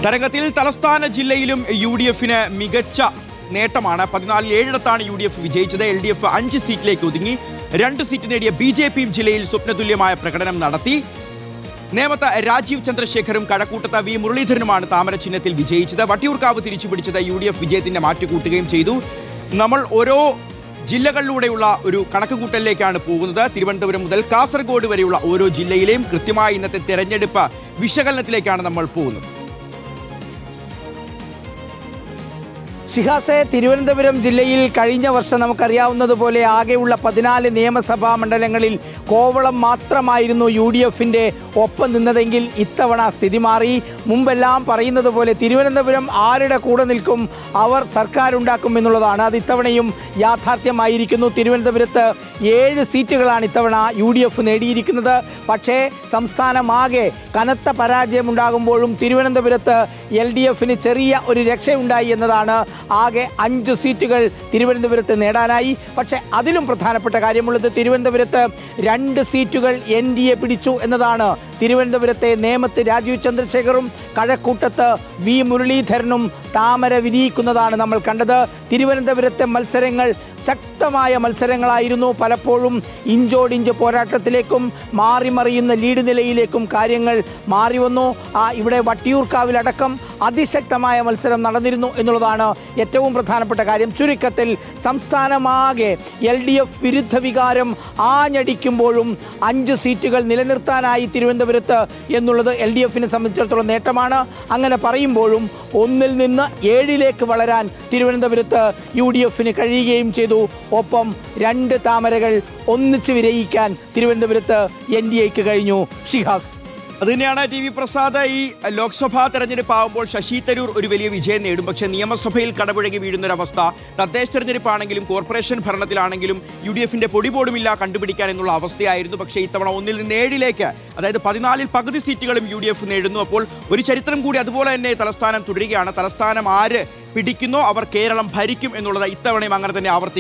തരംഗത്തിൽ തലസ്ഥാന ജില്ലയിലും UDF-ന് മികച്ച നേട്ടമാണ്. 14-ൽ 7ഇടത്താണ് UDF വിജയിച്ചത്. LDF 5 സീറ്റിലേക്ക് ഒതുങ്ങി. 2 സീറ്റ് നേടിയ BJP-യും ജില്ലയിൽ സ്വപ്നതുല്യമായ പ്രകടനം നടത്തി. നേമത്ത് രാജീവ് ചന്ദ്രശേഖറും കഴക്കൂട്ടത്ത് V മുരളീധരനുമാണ് താമര ചിഹ്നത്തിൽ വിജയിച്ചത്. വട്ടിയൂർക്കാവ് തിരിച്ചുപിടിച്ചത് UDF വിജയത്തിന്റെ മാറ്റുകൂട്ടുകയും ചെയ്തു. നമ്മൾ ഓരോ ജില്ലകളിലൂടെയുള്ള ഒരു കണക്കുകൂട്ടലിലേക്കാണ് പോകുന്നത്. തിരുവനന്തപുരം മുതൽ കാസർഗോഡ് വരെയുള്ള ഓരോ ജില്ലയിലെയും കൃത്യമായ ഇന്നത്തെ തെരഞ്ഞെടുപ്പ് വിശകലനത്തിലേക്കാണ് നമ്മൾ പോകുന്നത്. ഷിഹാസെ, തിരുവനന്തപുരം ജില്ലയിൽ കഴിഞ്ഞ വർഷം നമുക്കറിയാവുന്നതുപോലെ ആകെയുള്ള 14 നിയമസഭാ മണ്ഡലങ്ങളിൽ കോവളം മാത്രമായിരുന്നു UDF-ന്റെ ഒപ്പം നിന്നതെങ്കിൽ ഇത്തവണ സ്ഥിതി മാറി. മുമ്പെല്ലാം പറയുന്നത് പോലെ തിരുവനന്തപുരം ആരുടെ കൂടെ നിൽക്കും അവർ സർക്കാരുണ്ടാക്കും എന്നുള്ളതാണ്. അത് ഇത്തവണയും യാഥാർത്ഥ്യമായിരിക്കുന്നു. തിരുവനന്തപുരത്ത് 7 സീറ്റുകളാണ് ഇത്തവണ UDF നേടിയിരിക്കുന്നത്. പക്ഷേ സംസ്ഥാനമാകെ കനത്ത പരാജയമുണ്ടാകുമ്പോഴും തിരുവനന്തപുരത്ത് LDF-ന് ചെറിയ ഒരു രക്ഷയുണ്ടായി എന്നതാണ്. ആകെ 5 സീറ്റുകൾ തിരുവനന്തപുരത്ത് നേടാനായി. പക്ഷേ അതിലും പ്രധാനപ്പെട്ട കാര്യമുള്ളത് തിരുവനന്തപുരത്ത് 2 സീറ്റുകൾ NDA പിടിച്ചു എന്നതാണ്. തിരുവനന്തപുരത്തെ നേമത്ത് രാജീവ് ചന്ദ്രശേഖറും കഴക്കൂട്ടത്ത് V മുരളീധരനും താമര വിരിയിക്കുന്നതാണ് നമ്മൾ കണ്ടത്. തിരുവനന്തപുരത്തെ മത്സരങ്ങൾ ശക്തമായ മത്സരങ്ങളായിരുന്നു. പലപ്പോഴും ഇഞ്ചോടിഞ്ച് പോരാട്ടത്തിലേക്കും മാറിമറിയുന്ന ലീഡ് നിലയിലേക്കും കാര്യങ്ങൾ മാറി വന്നു. ഇവിടെ വട്ടിയൂർക്കാവിലടക്കം അതിശക്തമായ മത്സരം നടന്നിരുന്നു എന്നുള്ളതാണ് ഏറ്റവും പ്രധാനപ്പെട്ട കാര്യം. ചുരുക്കത്തിൽ സംസ്ഥാനമാകെ LDF വിരുദ്ധ വികാരം ആഞ്ഞടിക്കുമ്പോഴും 5 സീറ്റുകൾ നിലനിർത്താനായി തിരുവനന്തപുരത്ത് എന്നുള്ളത് LDF-നെ സംബന്ധിച്ചിടത്തോളം നേട്ടമാണ്. അങ്ങനെ പറയുമ്പോഴും 1-ൽ നിന്ന് 7-ലേക്ക് വളരാൻ തിരുവനന്തപുരത്ത് UDF-ന് കഴിയുകയും ചെയ്തു. ഒപ്പം 2 താമരകൾ ഒന്നിച്ച് വിരയിക്കാൻ തിരുവനന്തപുരത്ത് NDA-ക്ക് കഴിഞ്ഞു. ഷിഹാസ്, അതുതന്നെയാണ് TV പ്രസാദ്. ഈ ലോക്സഭാ തെരഞ്ഞെടുപ്പ് ആകുമ്പോൾ ശശി തരൂർ ഒരു വലിയ വിജയം നേടും. പക്ഷേ നിയമസഭയിൽ കടപുഴകി വീഴുന്നൊരവസ്ഥ. തദ്ദേശ തെരഞ്ഞെടുപ്പാണെങ്കിലും കോർപ്പറേഷൻ ഭരണത്തിലാണെങ്കിലും UDF-ന്റെ പൊടിപോടുമില്ല കണ്ടുപിടിക്കാൻ എന്നുള്ള അവസ്ഥയായിരുന്നു. പക്ഷേ ഇത്തവണ 1-ൽ നിന്ന് 7-ലേക്ക്, അതായത് 14-ൽ പകുതി സീറ്റുകളും UDF നേടുന്നു. അപ്പോൾ ഒരു ചരിത്രം കൂടി അതുപോലെ തന്നെ തലസ്ഥാനം തുടരുകയാണ്. തലസ്ഥാനം ആര് പിടിക്കുന്നോ അവർ കേരളം ഭരിക്കും എന്നുള്ളത് ഇത്തവണയും അങ്ങനെ തന്നെ ആവർത്തിക്കും.